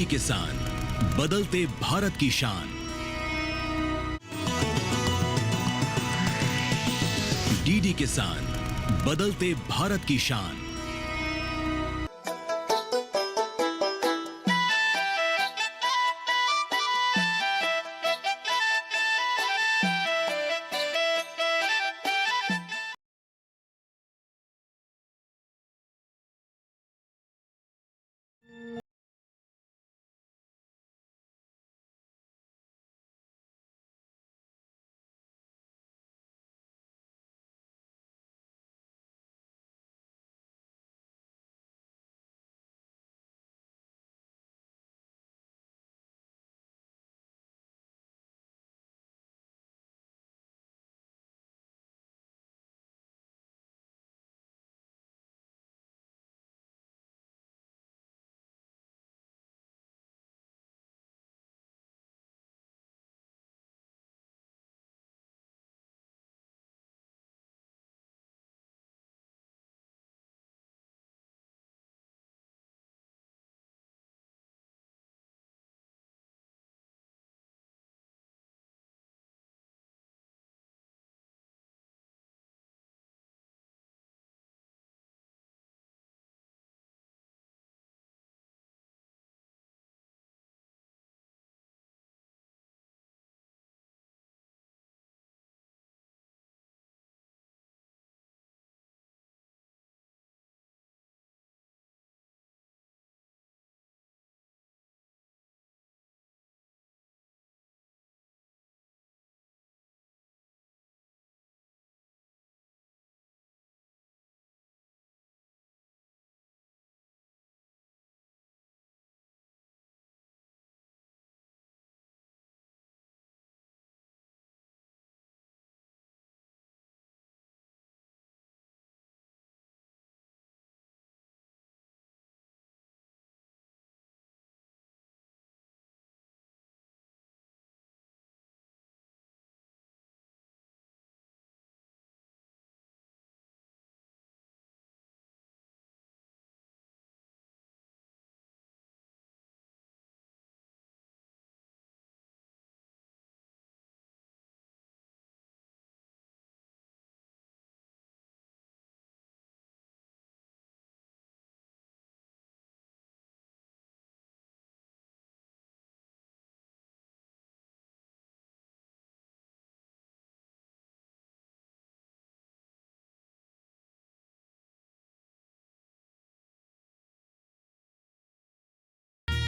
किसान, बदलते भारत की शान। डीडी किसान, बदलते भारत की शान।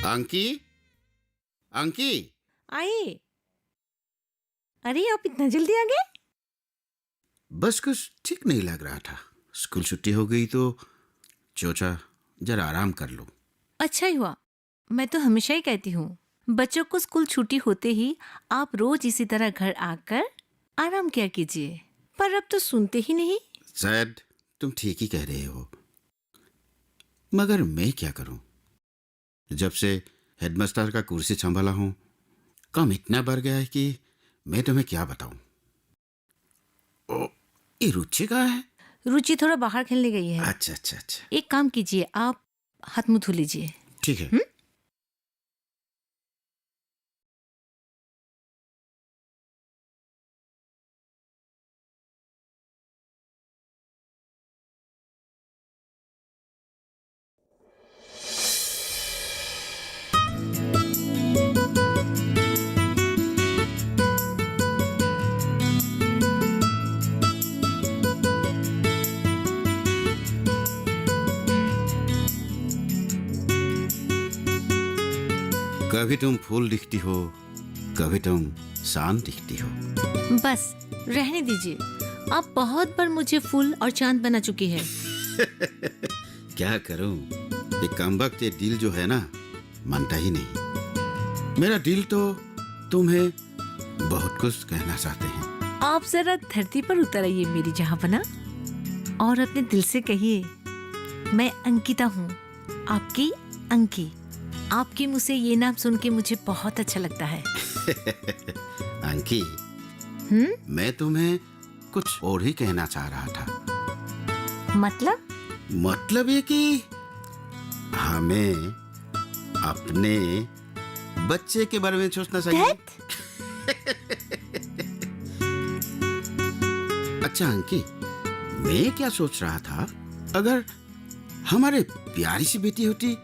अंकी, अंकी, आए। अरे आप इतना जल्दी आ गए? बस कुछ ठीक नहीं लग रहा था। स्कूल छुट्टी हो गई तो सोचा जरा आराम कर लो। अच्छा ही हुआ। मैं तो हमेशा ही कहती हूँ बच्चों को स्कूल छुट्टी होते ही आप रोज इसी तरह घर आकर आराम किया कीजिए, पर अब तो सुनते ही नहीं। शायद तुम ठीक ही कह रहे हो, मगर मैं क्या करूं? जब से हेडमास्टर का कुर्सी संभाला हूं, काम इतना बढ़ गया है कि मैं तुम्हें क्या बताऊं। ओ, ये रुचि कहाँ है? रुचि थोड़ा बाहर खेलने गई है। अच्छा अच्छा अच्छा, एक काम कीजिए, आप हाथ मुंह धो लीजिए। ठीक है। कभी तुम फूल दिखती हो, कभी तुम शांत दिखती हो। बस रहने दीजिए, आप बहुत बार मुझे फूल और चांद बना चुकी है। क्या करूं, ये कमबख्त ये दिल जो है ना, मानता ही नहीं। मेरा दिल तो तुम्हें बहुत कुछ कहना चाहते हैं। आप जरा धरती पर उतर आइए मेरी जहांपना, और अपने दिल से कहिए, मैं अंकिता हूँ, आपकी अंकी। आपके मुंह से ये नाम सुन के मुझे बहुत अच्छा लगता है। अंकी, मैं तुम्हें कुछ और ही कहना चाह रहा था। मतलब? मतलब ये कि हमें अपने बच्चे के बारे में सोचना चाहिए। अच्छा अंकी, मैं क्या सोच रहा था, अगर हमारे प्यारी सी बेटी होती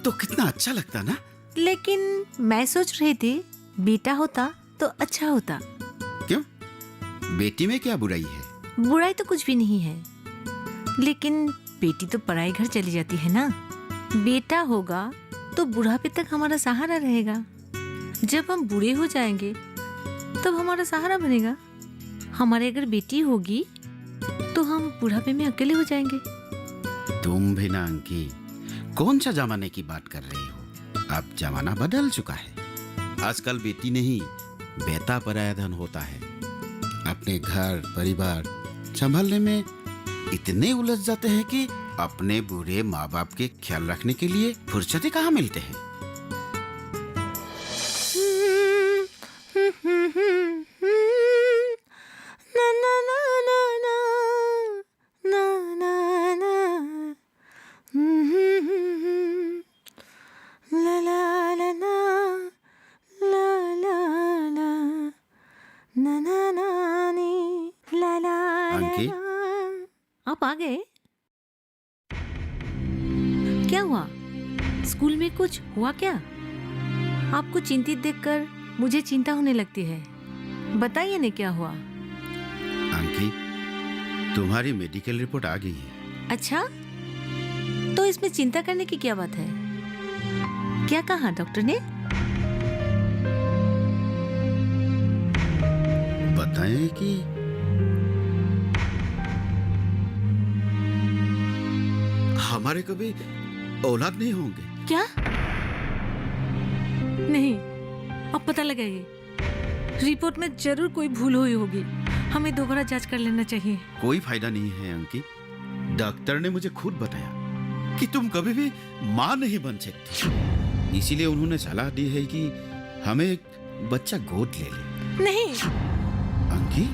तो कितना अच्छा लगता ना। लेकिन मैं सोच रही थी बेटा होता तो अच्छा होता। क्यों? बेटी में क्या बुराई है? बुराई तो कुछ भी नहीं है, लेकिन बेटी तो पराई घर चली जाती है ना। बेटा होगा तो बुढ़ापे तक हमारा सहारा रहेगा। जब हम बूढ़े हो जाएंगे तब हमारा सहारा बनेगा। हमारे अगर बेटी होगी तो हम बुढ़ापे में अकेले हो जाएंगे। तुम भी ना अंकी, कौन सा जमाने की बात कर रही हो? अब जमाना बदल चुका है। आजकल बेटी नहीं, बेटा पराया धन होता है। अपने घर परिवार संभालने में इतने उलझ जाते हैं कि अपने बूढ़े माँ बाप के ख्याल रखने के लिए फुर्सत कहाँ मिलते हैं। अंकी, आप आ गए? क्या हुआ? स्कूल में कुछ हुआ क्या? आपको चिंतित देखकर मुझे चिंता होने लगती है। बताइए ना क्या हुआ? अंकी, तुम्हारी मेडिकल रिपोर्ट आ गई है। अच्छा, तो इसमें चिंता करने की क्या बात है? क्या कहा डॉक्टर ने? बताएं कि हमारे कभी औलाद नहीं होंगे। क्या? नहीं, अब पता लगाइए। रिपोर्ट में जरूर कोई भूल हुई होगी। हमें दोबारा जांच कर लेना चाहिए। कोई फायदा नहीं है अंकी। डॉक्टर ने मुझे खुद बताया कि तुम कभी भी माँ नहीं बन सकती। इसीलिए उन्होंने सलाह दी है कि हमें एक बच्चा गोद ले ले। नहीं। अंकी,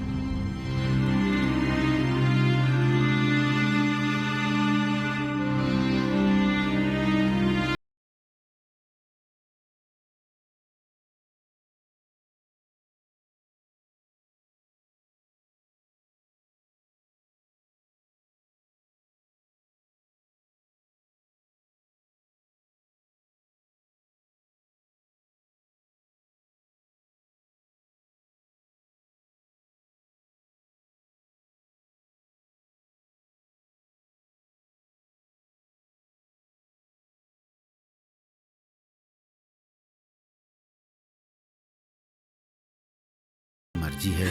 मर्जी है,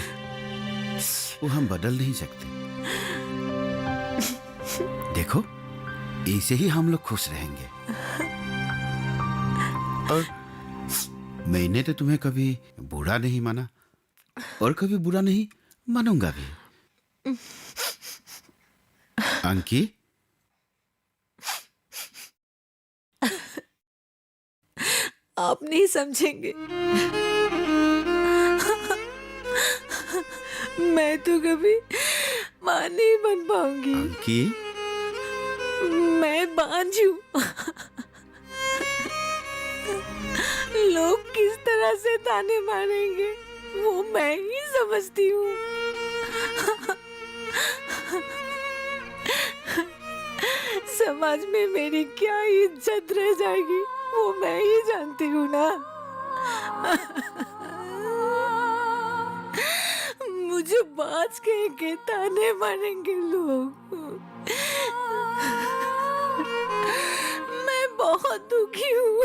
वो हम बदल नहीं सकते। देखो, ऐसे ही हम लोग खुश रहेंगे। और मैंने तो तुम्हें कभी बुरा नहीं माना और कभी बुरा नहीं मानूंगा भी। अंकी, आप नहीं समझेंगे। मैं तो कभी माँ नहीं बन पाऊंगी। अंकी, मैं बांझ हूँ। लोग किस तरह से ताने मारेंगे वो मैं ही समझती हूँ। समाज में मेरी क्या इज्जत रह जाएगी वो मैं ही जानती हूँ ना। मुझे बाज कह के ताने मारेंगे लोग। मैं बहुत दुखी हूँ।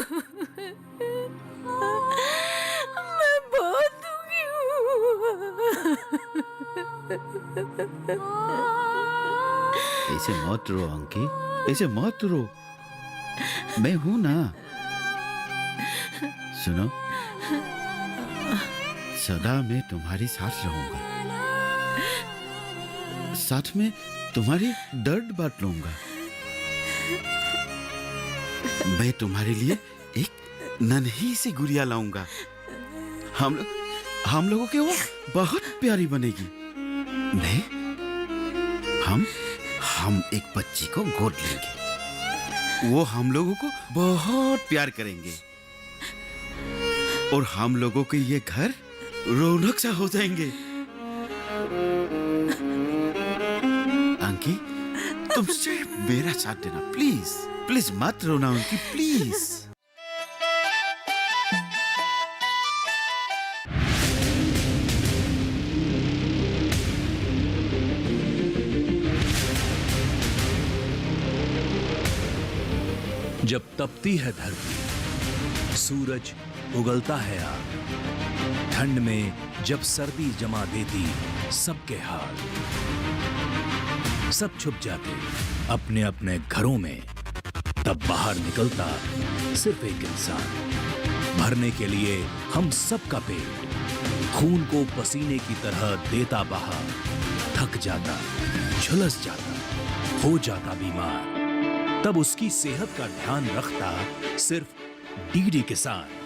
मैं बहुत दुखी हूँ। ऐसे मत रो अंकी, ऐसे मत रो। मैं हूं ना। सुनो, सदा मैं तुम्हारे साथ रहूंगा, साथ में तुम्हारी दर्द बांट लूंगा। मैं तुम्हारे लिए एक नन्ही सी गुड़िया लाऊंगा। हम लोगों के वो बहुत प्यारी बनेगी। नहीं, हम एक बच्ची को गोद लेंगे। वो हम लोगों को बहुत प्यार करेंगे। और हम लोगों के ये घर रौनक सा हो जाएंगे। अंकी, तुम सिर्फ मेरा साथ देना, प्लीज प्लीज मत रोना अंकी, प्लीज। जब तपती है धरती, सूरज उगलता है आग, ठंड में जब सर्दी जमा देती सबके हाल, सब छुप जाते अपने अपने घरों में, तब बाहर निकलता सिर्फ एक इंसान, भरने के लिए हम सबका पेट, खून को पसीने की तरह देता बहा, थक जाता, झुलस जाता, हो जाता बीमार, तब उसकी सेहत का ध्यान रखता सिर्फ डीडी किसान।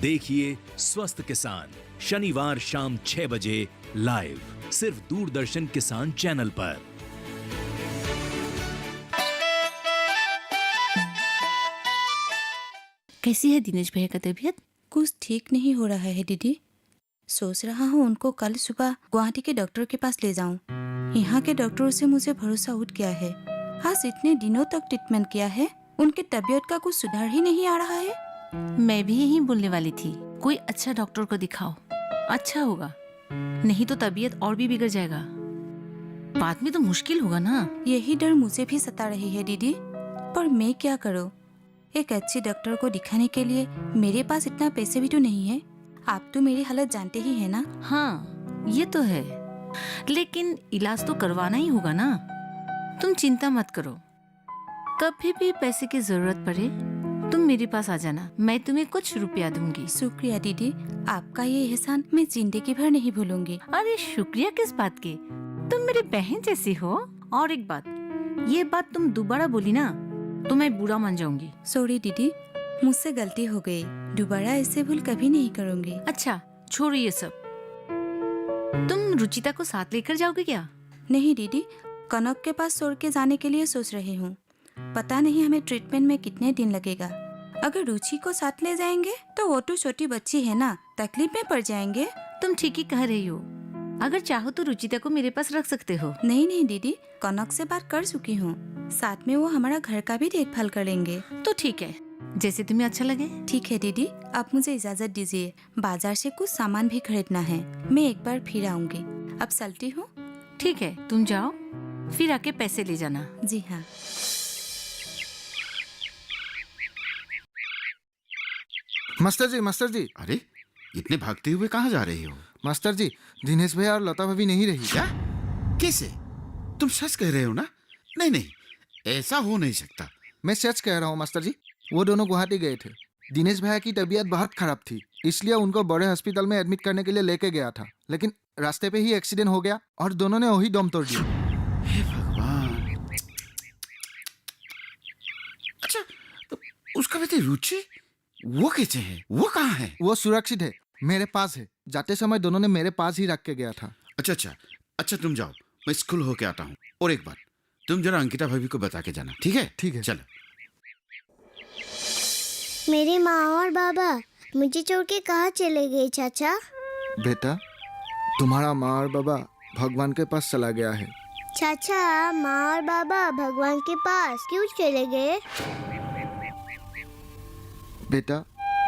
देखिए स्वस्थ किसान शनिवार शाम 6 बजे लाइव सिर्फ दूरदर्शन किसान चैनल पर। कैसी है दिनेश भैया का तबीयत? कुछ ठीक नहीं हो रहा है दीदी। सोच रहा हूँ उनको कल सुबह गुवाहाटी के डॉक्टर के पास ले जाऊँ। यहाँ के डॉक्टरों से मुझे भरोसा उठ गया है। आज इतने दिनों तक ट्रीटमेंट किया है, उनके तबीयत का कुछ सुधार ही नहीं आ रहा है। मैं भी यही बोलने वाली थी, कोई अच्छा डॉक्टर को दिखाओ, अच्छा होगा, नहीं तो तबीयत और भी बिगड़ जाएगा, बाद में तो मुश्किल होगा ना। यही डर मुझे भी सता रही है दीदी, पर मैं क्या करूँ? एक अच्छे डॉक्टर को दिखाने के लिए मेरे पास इतना पैसे भी तो नहीं है। आप तो मेरी हालत जानते ही है ना। हाँ ये तो है, लेकिन इलाज तो करवाना ही होगा ना। तुम चिंता मत करो, कभी भी पैसे की जरूरत पड़े तुम मेरे पास आ जाना, मैं तुम्हें कुछ रुपया दूंगी। शुक्रिया दीदी, आपका ये एहसान मैं जिंदगी भर नहीं भूलूंगी। अरे शुक्रिया किस बात की, तुम मेरी बहन जैसी हो। और एक बात, ये बात तुम दोबारा बोली ना तो मैं बुरा मान जाऊंगी। सॉरी दीदी, मुझसे गलती हो गई, दोबारा ऐसे भूल कभी नहीं करूंगी। अच्छा छोड़ो ये सब, तुम रुचिता को साथ लेकर जाओगे क्या? नहीं दीदी, कनक के पास छोड़ के जाने के लिए सोच रही हूँ। पता नहीं हमें ट्रीटमेंट में कितने दिन लगेगा। अगर रुचि को साथ ले जाएंगे तो वो तो छोटी बच्ची है ना, तकलीफ में पड़ जाएंगे। तुम ठीक ही कह रही हो, अगर चाहो तो रुचिता को मेरे पास रख सकते हो। नहीं नहीं दीदी, कनक से बात कर चुकी हूँ, साथ में वो हमारा घर का भी देखभाल कर लेंगे। तो ठीक है, जैसे तुम्हें अच्छा लगे। ठीक है दीदी, आप मुझे इजाजत दीजिए, बाजार से कुछ सामान भी खरीदना है, मैं एक बार फिर आऊंगी। अब चलती हूँ। ठीक है तुम जाओ, फिर आके पैसे ले जाना। जी हाँ। मास्टर जी। अरे इतने भागते हुए कहाँ जा रही हो? मास्टर जी, दिनेश भैया और लता भाभी नहीं रही। क्या? कैसे? तुम सच कह रहे हो ना? नहीं नहीं, ऐसा हो नहीं सकता। मैं सच कह रहा हूँ मास्टर जी, वो दोनों गुवाहाटी गए थे। दिनेश भैया की तबीयत बहुत खराब थी, इसलिए उनको बड़े हॉस्पिटल में एडमिट करने के लिए लेके गया था, लेकिन रास्ते पे ही एक्सीडेंट हो गया और दोनों ने वही दम तोड़ दिया। हे भगवान। अच्छा, तो उसका बेटे रुचि, वो कैसे है? वो कहाँ है? वो सुरक्षित है, मेरे पास है। जाते समय दोनों ने मेरे पास ही रख के गया था। अच्छा तुम जाओ, मैं स्कूल होके आता हूँ। और एक बात, तुम जरा अंकिता भाभी को बता के जाना, ठीक है? ठीक है। चलो। मेरी माँ और बाबा मुझे छोड़ के कहाँ चले गए चाचा? बेटा, तुम्हारा माँ और बाबा भगवान के पास चला गया है। चाचा, माँ और बाबा भगवान के पास क्यों चले गए? बेटा,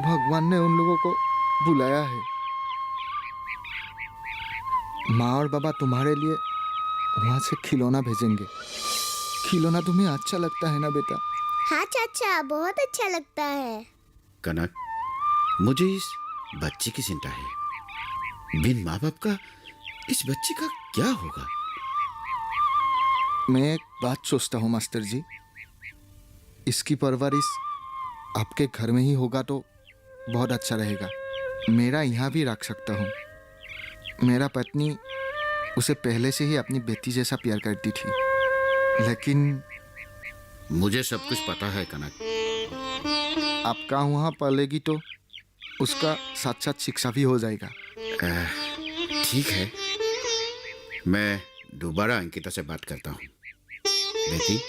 भगवान ने उन लोगों को बुलाया है। माँ और बाबा तुम्हारे लिए वहाँ से खिलौना भेजेंगे। खिलौना तुम्हें अच्छा लगता है ना बेटा? हाँ चाचा, बहुत अच्छा लगता है। कनक, मुझे इस बच्चे की चिंता है। बिन माँ बाप का इस बच्चे का क्या होगा? मैं एक बात सोचता हूँ मास्टर जी, इसकी परवरिश आपके घर में ही होगा तो बहुत अच्छा रहेगा। मेरा यहाँ भी रख सकता हूँ। मेरा पत्नी उसे पहले से ही अपनी बेटी जैसा प्यार करती थी, लेकिन मुझे सब कुछ पता है कनक। आपका वहाँ पलेगी तो उसका साथ साथ शिक्षा भी हो जाएगा। ठीक है, मैं दोबारा अंकिता से बात करता हूँ। बेटी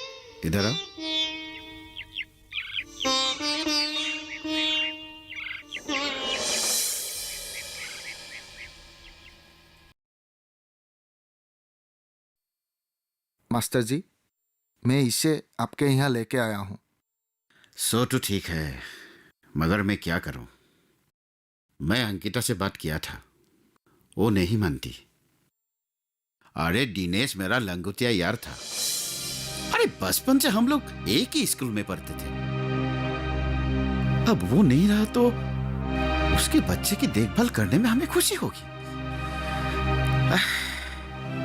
इधर आओ। मास्टर जी, मैं इसे आपके यहाँ लेके आया हूँ। सो तो ठीक है, मगर मैं क्या करूं? मैं अंकिता से बात किया था, वो नहीं मानती। अरे दिनेश मेरा लंगोटिया यार था। अरे बचपन से हम लोग एक ही स्कूल में पढ़ते थे। अब वो नहीं रहा तो उसके बच्चे की देखभाल करने में हमें खुशी होगी।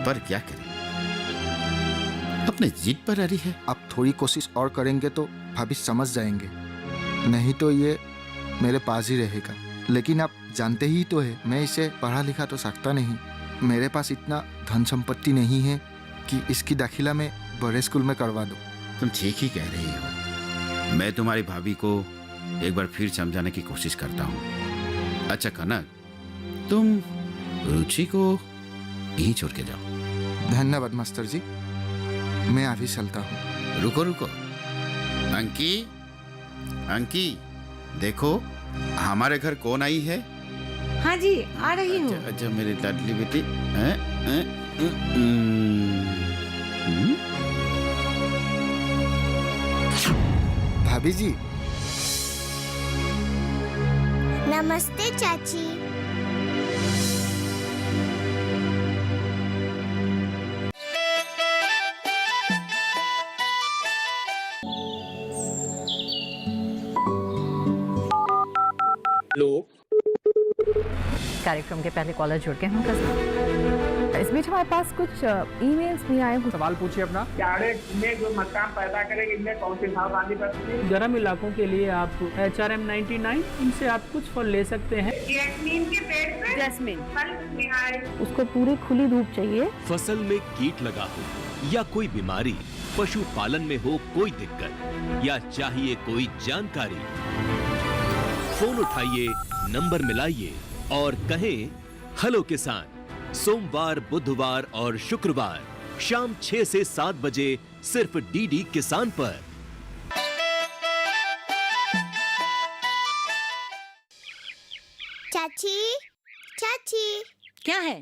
पर क्या करें, अपने जिद पर अड़ी है। आप थोड़ी कोशिश और करेंगे तो भाभी समझ जाएंगे, नहीं तो ये मेरे पास ही रहेगा। लेकिन आप जानते ही तो है, मैं इसे पढ़ा लिखा तो सकता नहीं। मेरे पास इतना धन संपत्ति नहीं है कि इसकी दाखिला मैं बड़े स्कूल में करवा दूं। तुम ठीक ही कह रही हो। मैं तुम्हारी भाभी को एक बार फिर समझाने की कोशिश करता हूँ। अच्छा कनक, तुम रुचि को यहीं छोड़ के जाओ। धन्यवाद मास्टर जी, मैं अभी चलता हूँ। रुको रुको, अंकी, अंकी, देखो हमारे घर कौन आई है? हाँ जी, आ रही हूँ। अच्छा, अच्छा मेरी लाडली बेटी। भाभी जी, नमस्ते चाची। लोग कार्यक्रम के पहले कॉलर जुड़ गए होंगे। इस बीच हमारे पास कुछ ईमेल्स भी आए हैं। सवाल पूछिए अपना। में जो मकान पैदा करेंगे इनमें कौन सी सावधानी बरतनी है? गर्म इलाकों के लिए आप HRM 99 इनसे आप कुछ फल ले सकते हैं। जैस्मीन के पेड़ पे जैस्मिन, फल निहाय। उसको पूरी खुली धूप चाहिए। फसल में कीट लगा हो या कोई बीमारी, पशुपालन में हो कोई दिक्कत या चाहिए कोई जानकारी, फोन उठाइए, नंबर मिलाइए और कहें हेलो किसान। सोमवार, बुधवार और शुक्रवार शाम 6 से 7 बजे सिर्फ डीडी किसान पर। चाची, चाची, क्या है?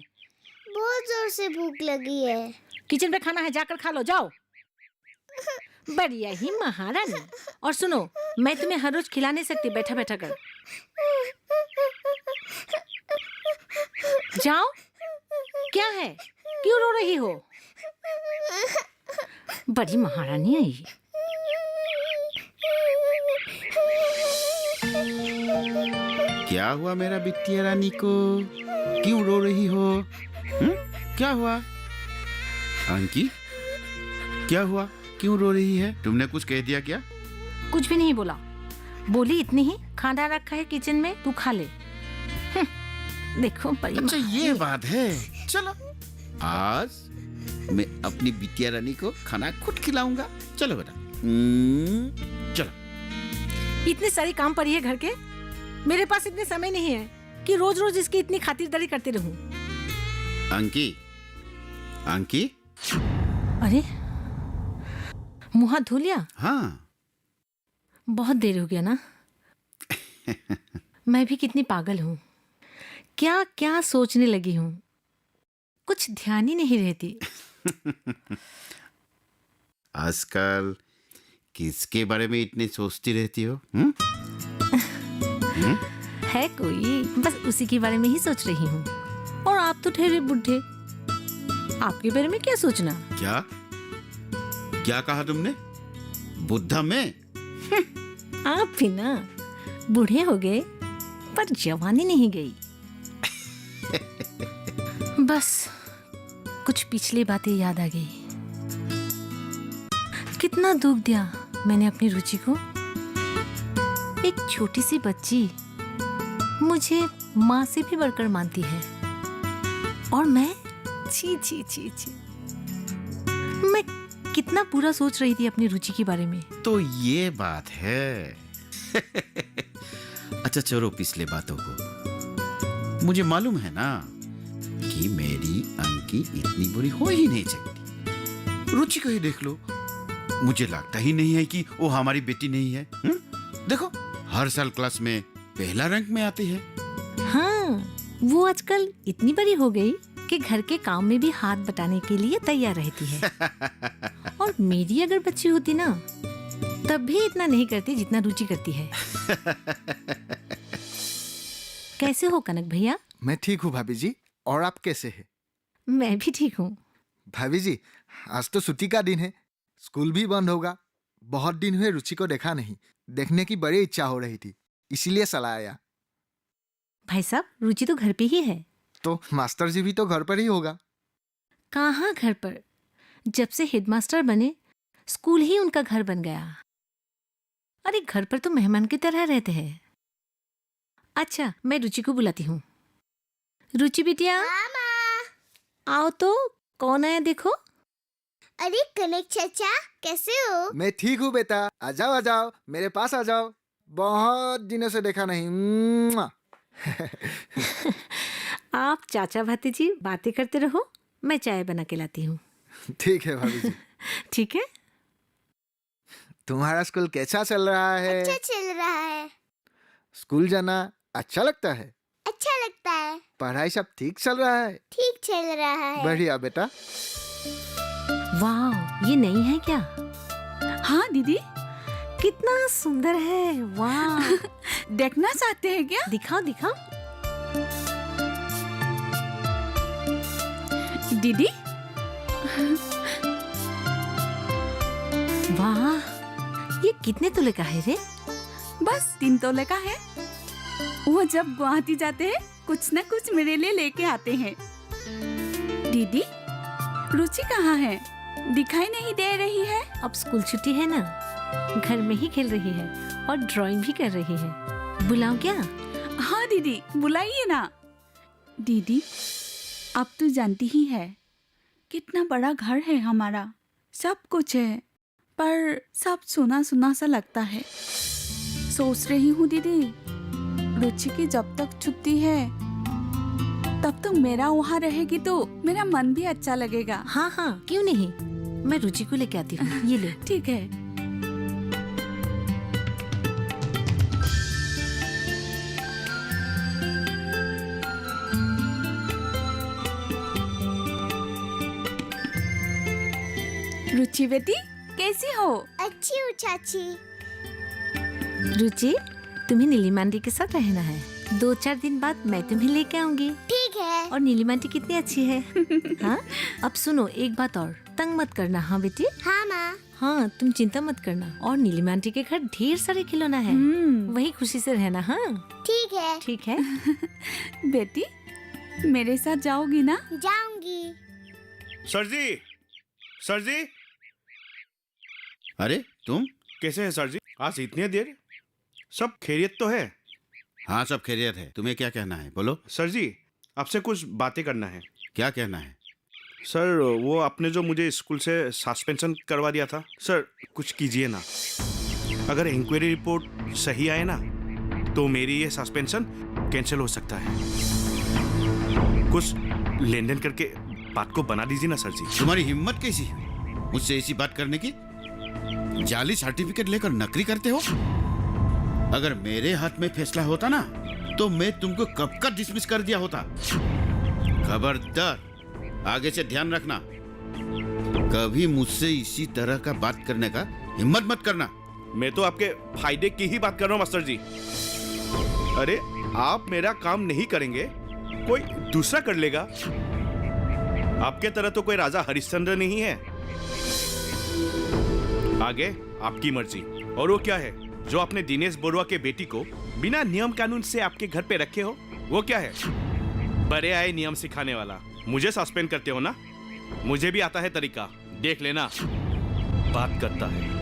बहुत जोर से भूख लगी है। किचन में खाना है, जाकर खा लो, जाओ। बढ़िया ही महारानी। और सुनो, मैं तुम्हें हर रोज खिला नहीं सकती बैठा बैठा कर। जाओ। क्या है, क्यों रो रही हो? बड़ी महारानी आई। क्या हुआ मेरा बिटिया रानी को? क्यों रो रही हो? क्या हुआ? अंकी, क्या हुआ? क्यों रो रही है? तुमने कुछ कह दिया क्या? कुछ भी नहीं बोला। बोली इतनी ही, खाना रखा है किचन में, तू खा ले। देखो बड़ी अच्छा ये बात है। चलो आज मैं अपनी बिटिया रानी को खाना खुद खिलाऊंगा। चलो बेटा, चलो। इतने सारे काम पड़ी है घर के, मेरे पास इतने समय नहीं है कि रोज रोज इसकी इतनी खातिरदारी करते रहूं। अंकी, अंकी। अरे मुंह हाथ धो लिया? हाँ। बहुत देर हो गया ना। मैं भी कितनी पागल हूँ, क्या क्या सोचने लगी हूँ, कुछ ध्यान ही नहीं रहती। आजकल किसके बारे में इतनी सोचती रहती हो? है कोई, बस उसी के बारे में ही सोच रही हूँ। और आप तो ठहरे बुढ़े, आपके बारे में क्या सोचना? क्या क्या कहा तुमने? बुद्धा में? आप भी ना बूढ़े हो गए, पर जवानी नहीं गई। बस कुछ पिछली बातें याद आ गई। कितना दुख दिया मैंने अपनी रुचि को। एक छोटी सी बच्ची मुझे माँ से भी बढ़कर मानती है, और मैं छी छी छी छी, मैं कितना बुरा सोच रही थी अपनी रुचि के बारे में। तो ये बात है। अच्छा छोड़ो पिछले बातों को। मुझे मालूम है ना कि मेरी अंकी इतनी बुरी हो ही नहीं सकती। रुचि को ही देख लो, मुझे लगता ही नहीं है कि वो हमारी बेटी नहीं है। देखो, हर साल क्लास में पहला रैंक में आती है। हाँ, वो आजकल इतनी बड़ी हो गई कि घर के काम में भी हाथ बटाने के लिए तैयार रहती है। और मेरी अगर बच्ची होती ना, तब भी इतना नहीं करती जितना रुचि करती है। कैसे हो कनक भैया? मैं ठीक हूँ भाभी जी, और आप कैसे हैं? मैं भी ठीक हूँ। भाभी जी, आज तो छुट्टी का दिन है, स्कूल भी बंद होगा। बहुत दिन हुए रुचि को देखा नहीं, देखने की बड़ी इच्छा हो रही थी, इसीलिए सलाह आया। भाई साहब, रुचि तो घर पे ही है। तो मास्टर जी भी तो घर पर ही होगा। कहाँ घर पर? जब से हेडमास्टर बने, स्कूल ही उनका घर बन गया। अरे घर पर तो मेहमान की तरह रहते हैं। अच्छा, मैं रुचि को बुलाती हूँ। रुचि बिटिया, आओ तो, कौन आया देखो। अरे कनक चाचा, कैसे हो? मैं ठीक हूँ बेटा, आ जाओ, मेरे पास आ जाओ। बहुत दिनों से देखा नहीं। मुआ। आप चाचा भतीजी बातें करते रहो, मैं चाय बना के लाती हूँ। ठीक है भाभी जी। ठीक है। तुम्हारा स्कूल कैसा चल रहा है? अच्छा चल रहा है। स्कूल जाना अच्छा लगता है? अच्छा लगता है। पढ़ाई सब ठीक चल रहा है? ठीक चल रहा है। बढ़िया बेटा। वाह, ये नहीं है क्या? हाँ दीदी, कितना सुंदर है। वाह। देखना चाहते हैं क्या? दिखाओ दिखाओ। दीदी, वाह, ये कितने तोले का है रे? बस 3 तोले का है। वो जब गुवाहाटी जाते हैं, कुछ न कुछ मेरे लिए लेके आते हैं। दीदी, रुचि कहाँ है? दिखाई नहीं दे रही है। अब स्कूल छुट्टी है ना, घर में ही खेल रही है और ड्राइंग भी कर रही है। बुलाऊं क्या? हाँ दीदी, बुलाइए ना। दीदी, अब तो जानती ही है कितना बड़ा घर है हमारा, सब कुछ है, पर सब सुना सुना सा लगता है। सोच रही हूँ दीदी, रुचि की जब तक छुट्टी है तब तो मेरा वहाँ रहेगी तो मेरा मन भी अच्छा लगेगा। हाँ हाँ, क्यों नहीं, मैं रुचि को लेके आती हूँ। ये ले। ठीक है। रुचि बेटी, कैसी हो? अच्छी हूँ चाची। रुचि, तुम्हें नीलिमा आंटी के साथ रहना है। 2-4 दिन बाद मैं तुम्हें लेके आऊंगी। ठीक है। और नीलिमा आंटी कितनी अच्छी है। हाँ, अब सुनो, एक बात और, तंग मत करना। हाँ बेटी। हाँ माँ। हाँ, तुम चिंता मत करना। और नीलिमा आंटी के घर ढेर सारे खिलौना है, वहीं खुशी से रहना। हाँ ठीक है। ठीक है। बेटी, मेरे साथ जाओगी ना? जाऊंगी। सर जी, सर जी। अरे तुम कैसे हैं सर जी? आज इतनी देर, सब खैरियत तो है? हाँ, सब खैरियत है। तुम्हें क्या कहना है, बोलो। सर जी, आपसे कुछ बातें करना है। क्या कहना है? सर, वो आपने जो मुझे स्कूल से सस्पेंशन करवा दिया था, सर कुछ कीजिए ना। अगर इंक्वायरी रिपोर्ट सही आए ना, तो मेरी ये सस्पेंशन कैंसिल हो सकता है। कुछ लेन देन करके बात को बना दीजिए ना सर जी। तुम्हारी हिम्मत कैसी है मुझसे ऐसी बात करने की? जाली सर्टिफिकेट लेकर नकली करते हो। अगर मेरे हाथ में फैसला होता ना, तो मैं तुमको कब का डिसमिस कर दिया होता। खबरदार, आगे से ध्यान रखना, कभी मुझसे इसी तरह का बात करने का हिम्मत मत करना। मैं तो आपके फायदे की ही बात कर रहा हूँ मास्टर जी। अरे, आप मेरा काम नहीं करेंगे, कोई दूसरा कर लेगा। आपके तरह तो कोई राजा हरिश्चंद्र नहीं है। आगे आपकी मर्जी। और वो क्या है जो आपने दिनेश बरुआ के बेटी को बिना नियम कानून से आपके घर पे रखे हो? वो क्या है? बड़े आए नियम सिखाने वाला। मुझे सस्पेंड करते हो ना, मुझे भी आता है तरीका, देख लेना। बात करता है।